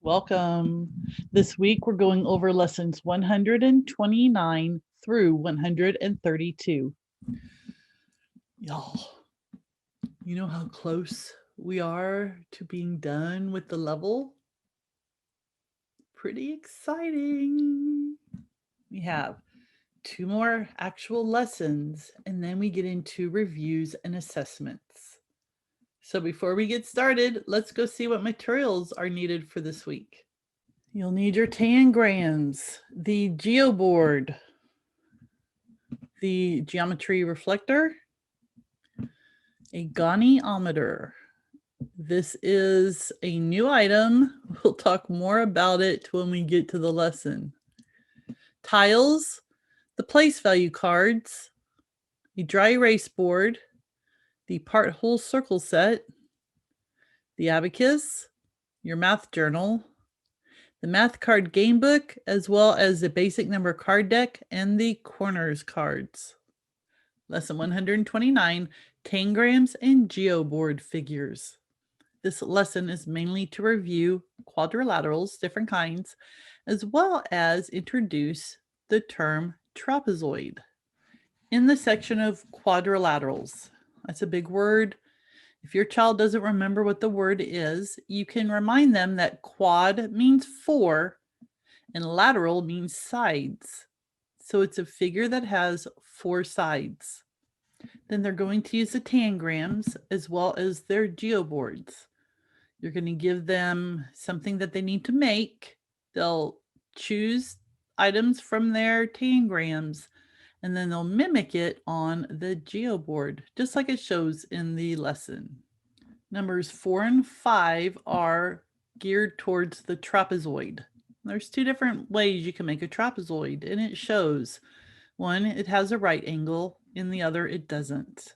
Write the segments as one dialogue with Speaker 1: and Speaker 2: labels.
Speaker 1: Welcome. This week we're going over lessons 129 through 132. Y'all, you know how close we are to being done with the level? Pretty exciting. We have 2 more actual lessons, and then we get into reviews and assessments. So before we get started, let's go see what materials are needed for this week. You'll need your tangrams, the geoboard, the geometry reflector, a goniometer. This is a new item. We'll talk more about it when we get to the lesson. Tiles, the place value cards, the dry erase board, the part whole circle set, the abacus, your math journal, the math card game book, as well as the basic number card deck and the corners cards. Lesson 129, tangrams and geoboard figures. This lesson is mainly to review quadrilaterals, different kinds, as well as introduce the term trapezoid. In the section of quadrilaterals, that's a big word. If your child doesn't remember what the word is, you can remind them that quad means 4 and lateral means sides. So it's a figure that has 4 sides. Then they're going to use the tangrams as well as their geoboards. You're going to give them something that they need to make. They'll choose items from their tangrams and then they'll mimic it on the geoboard, just like it shows in the lesson. Numbers 4 and 5 are geared towards the trapezoid. There's 2 different ways you can make a trapezoid, and it shows. One, it has a right angle, and the other, it doesn't.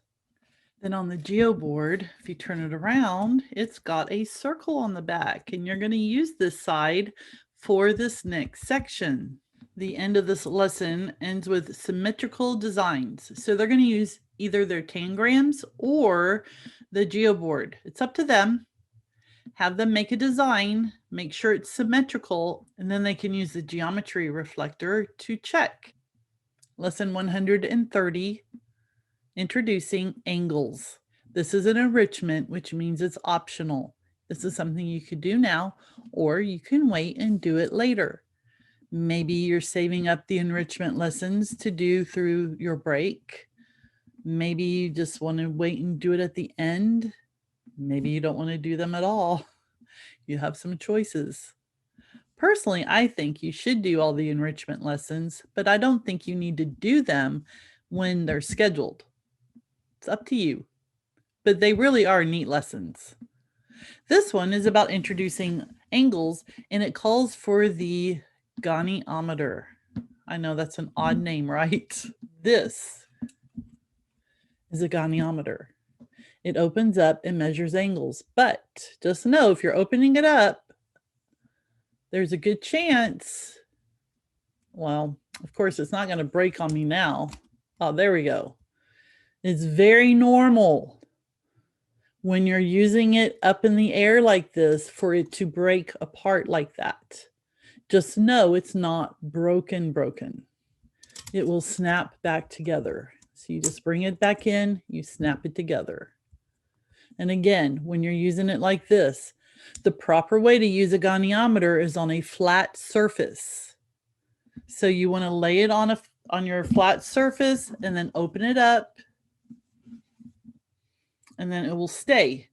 Speaker 1: Then on the geoboard, if you turn it around, it's got a circle on the back, and you're going to use this side for this next section. The end of this lesson ends with symmetrical designs. So they're going to use either their tangrams or the geoboard. It's up to them. Have them make a design, make sure it's symmetrical, and then they can use the geometry reflector to check. Lesson 130, introducing angles. This is an enrichment, which means it's optional. This is something you could do now, or you can wait and do it later. Maybe you're saving up the enrichment lessons to do through your break. Maybe you just want to wait and do it at the end. Maybe you don't want to do them at all. You have some choices. Personally, I think you should do all the enrichment lessons, but I don't think you need to do them when they're scheduled. It's up to you. But they really are neat lessons. This one is about introducing angles, and it calls for the goniometer. I know that's an odd name, right? This is a goniometer. It opens up and measures angles, but just know if you're opening it up, there's a good chance, well, of course, it's not going to break on me now. Oh, there we go. It's very normal when you're using it up in the air like this for it to break apart like that. Just know it's not broken. It will snap back together. So you just bring it back in, you snap it together. And again, when you're using it like this, the proper way to use a goniometer is on a flat surface. So you want to lay it on your flat surface and then open it up, and then it will stay.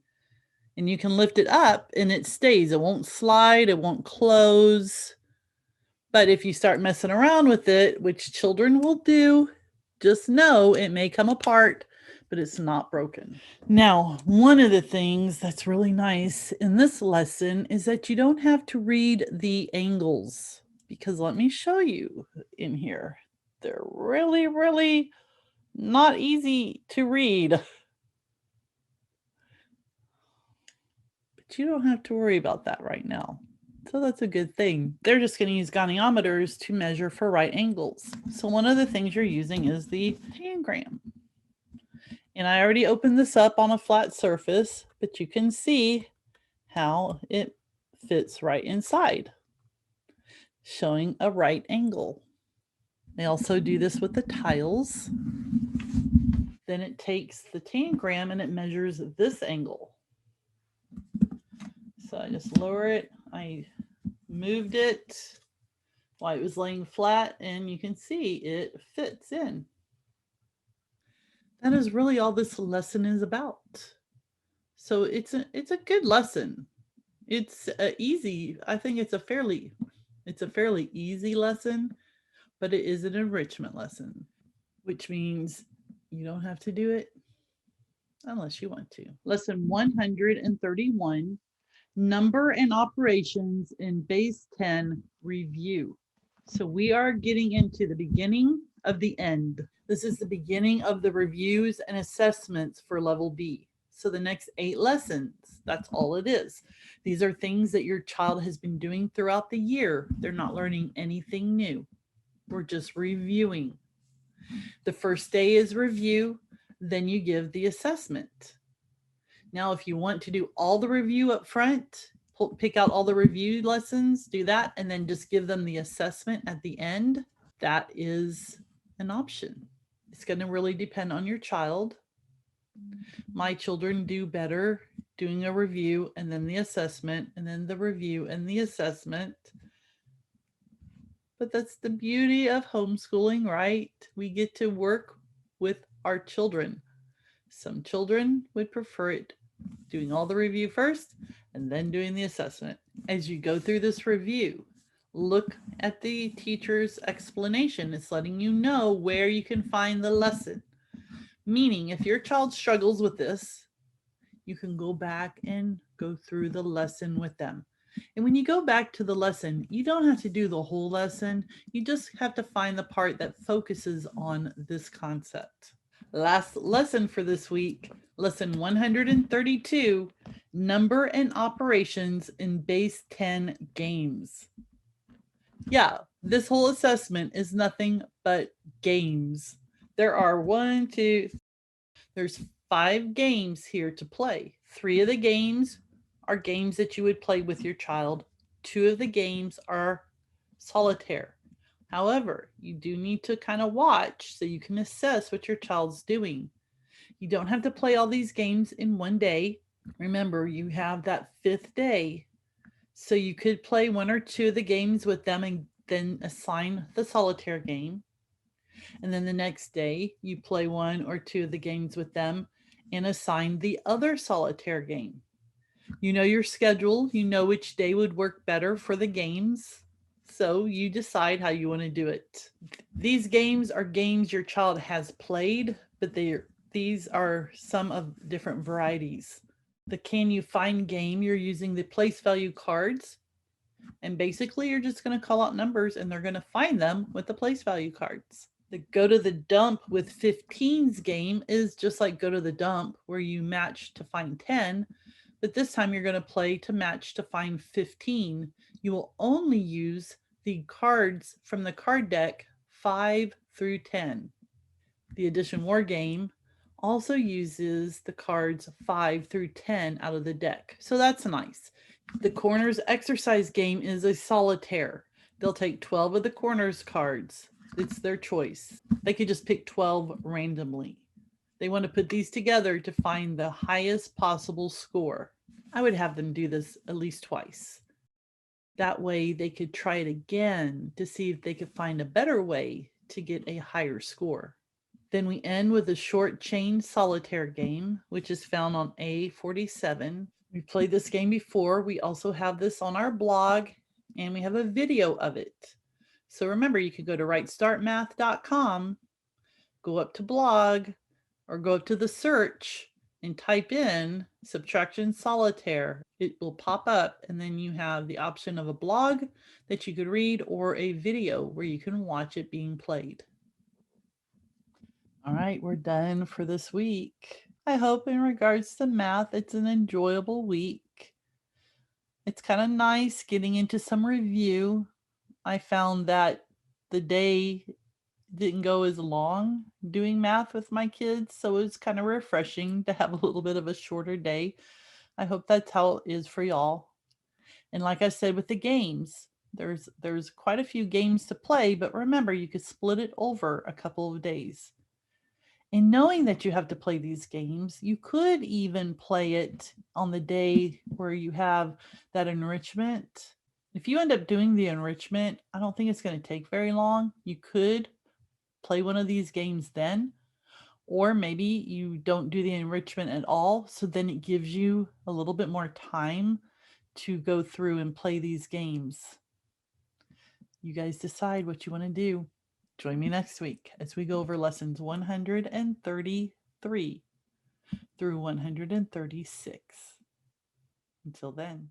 Speaker 1: And you can lift it up and it stays. It won't slide, it won't close. But if you start messing around with it, which children will do, just know it may come apart, but it's not broken. Now, one of the things that's really nice in this lesson is that you don't have to read the angles, because let me show you in here. They're really not easy to read. But you don't have to worry about that right now. So that's a good thing. They're just going to use goniometers to measure for right angles. So one of the things you're using is the tangram. And I already opened this up on a flat surface, but you can see how it fits right inside, showing a right angle. They also do this with the tiles. Then it takes the tangram and it measures this angle. So I just lower it. I moved it while it was laying flat, and you can see it fits in. That is really all this lesson is about. So it's a good lesson. It's easy. I think it's a fairly easy lesson, but it is an enrichment lesson, which means you don't have to do it unless you want to. Lesson 131, number and operations in base 10 review. So we are getting into the beginning of the end. This is the beginning of the reviews and assessments for level B. So the next 8 lessons, that's all it is. These are things that your child has been doing throughout the year. They're not learning anything new. We're just reviewing. The first day is review, then you give the assessment. Now, if you want to do all the review up front, pick out all the review lessons, do that, and then just give them the assessment at the end, that is an option. It's going to really depend on your child. My children do better doing a review and then the assessment and then the review and the assessment. But that's the beauty of homeschooling, right? We get to work with our children. Some children would prefer it doing all the review first and then doing the assessment. As you go through this review, look at the teacher's explanation. It's letting you know where you can find the lesson. Meaning, if your child struggles with this, you can go back and go through the lesson with them. And when you go back to the lesson, you don't have to do the whole lesson. You just have to find the part that focuses on this concept. Last lesson for this week, lesson 132, number and operations in base 10 games. Yeah, this whole assessment is nothing but games. There are there's 5 games here to play. 3 of the games are games that you would play with your child. 2 of the games are solitaire. However, you do need to kind of watch so you can assess what your child's doing. You don't have to play all these games in one day. Remember, you have that 5th day. So you could play 1 or 2 of the games with them and then assign the solitaire game. And then the next day, you play 1 or 2 of the games with them and assign the other solitaire game. You know your schedule. You know which day would work better for the games. So you decide how you want to do it. These games are games your child has played, but these are some of different varieties. The Can You Find game, you're using the place value cards. And basically, you're just going to call out numbers and they're going to find them with the place value cards. The Go to the Dump with 15s game is just like Go to the Dump, where you match to find 10. But this time you're going to play to match to find 15. You will only use the cards from the card deck 5 through 10. The Addition War game also uses the cards 5 through 10 out of the deck. So that's nice. The Corners exercise game is a solitaire. They'll take 12 of the Corners cards. It's their choice. They could just pick 12 randomly. They want to put these together to find the highest possible score. I would have them do this at least twice. That way they could try it again to see if they could find a better way to get a higher score. Then we end with a short chain solitaire game, which is found on A47. We played this game before. We also have this on our blog and we have a video of it. So remember, you could go to rightstartmath.com, go up to blog, or go up to the search and type in subtraction solitaire. It will pop up and then you have the option of a blog that you could read or a video where you can watch it being played. All right, we're done for this week. I hope in regards to math, it's an enjoyable week. It's kind of nice getting into some review. I found that the day didn't go as long doing math with my kids, so it was kind of refreshing to have a little bit of a shorter day. I hope that's how it is for y'all. And like I said with the games, there's quite a few games to play, but remember you could split it over a couple of days. And knowing that you have to play these games, you could even play it on the day where you have that enrichment. If you end up doing the enrichment, I don't think it's going to take very long. You could play one of these games then, or maybe you don't do the enrichment at all. So then it gives you a little bit more time to go through and play these games. You guys decide what you want to do. Join me next week as we go over lessons 133 through 136. Until then.